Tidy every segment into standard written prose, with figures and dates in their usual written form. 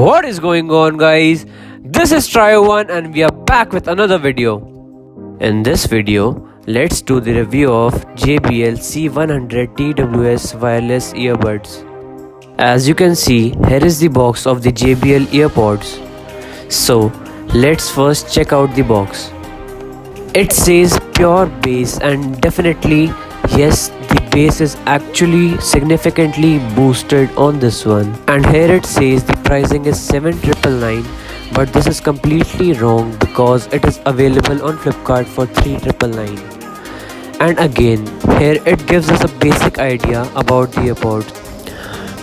What is going on, guys? This is Try1 and we are back with another video. In this video, let's do the review of JBL C100 TWS wireless earbuds. As you can see, here is the box of the JBL Earpods. So, let's first check out the box. It says pure bass, and definitely yes, the bass is actually significantly boosted on this one. And here it says the pricing is 7,999, but this is completely wrong because it is available on Flipkart for 3,999. And again, here it gives us a basic idea about the earpods.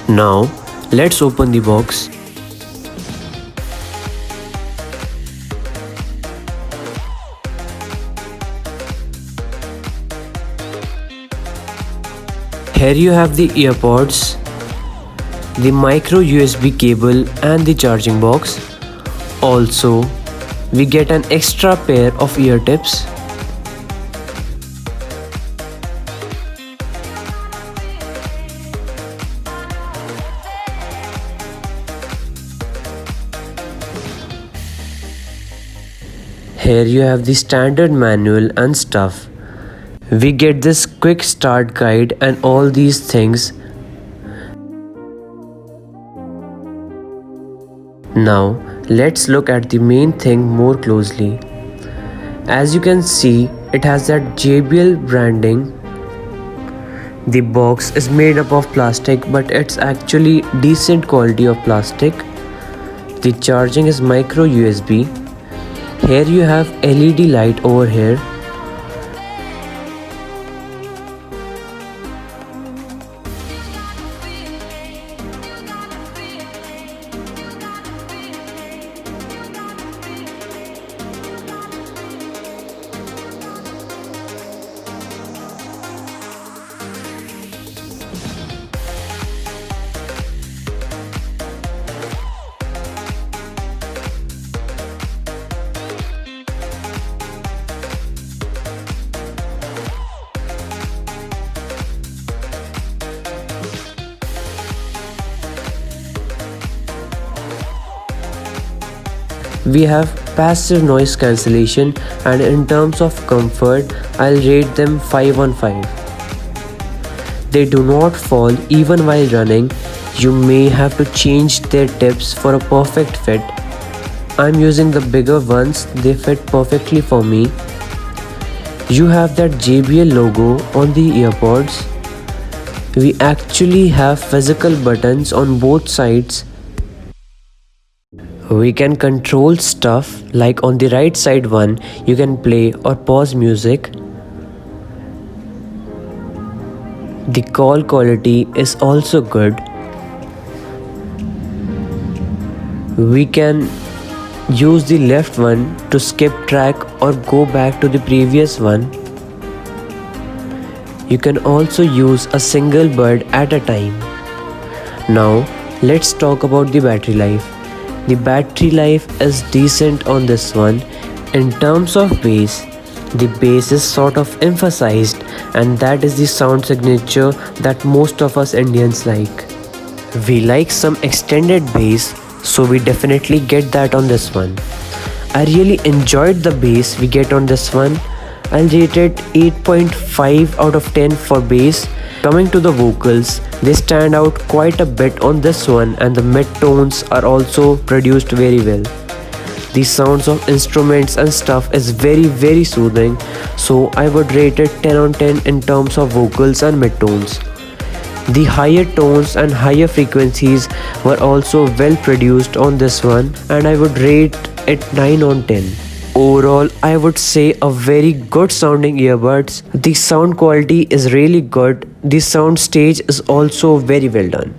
Now, let's open the box. Here you have the earpods, the micro USB cable and the charging box. Also, we get an extra pair of ear tips. Here you have the standard manual and stuff. We get this quick start guide and all these things. Now let's look at the main thing more closely. As you can see, it has that JBL branding. The box is made up of plastic, but it's actually decent quality of plastic. The charging is micro USB. Here you have LED light over here. We have passive noise cancellation, and in terms of comfort, I'll rate them 5 on 5. They do not fall even while running. You may have to change their tips for a perfect fit. I'm using the bigger ones, they fit perfectly for me. You have that JBL logo on the earpods. We actually have physical buttons on both sides. We can control stuff like on the right side one, you can play or pause music. The call quality is also good. We can use the left one to skip track or go back to the previous one. You can also use a single bud at a time. Now, let's talk about the battery life. The battery life is decent on this one. In terms of bass, the bass is sort of emphasized, and that is the sound signature that most of us Indians like. We like some extended bass, so we definitely get that on this one. I really enjoyed the bass we get on this one. I'll rate it 8.5 out of 10 for bass. Coming to the vocals, they stand out quite a bit on this one, and the mid-tones are also produced very well. The sounds of instruments and stuff is very soothing, so I would rate it 10 on 10 in terms of vocals and mid-tones. The higher tones and higher frequencies were also well produced on this one, and I would rate it 9 on 10. Overall, I would say a very good sounding earbuds. The sound quality is really good. The sound stage is also very well done.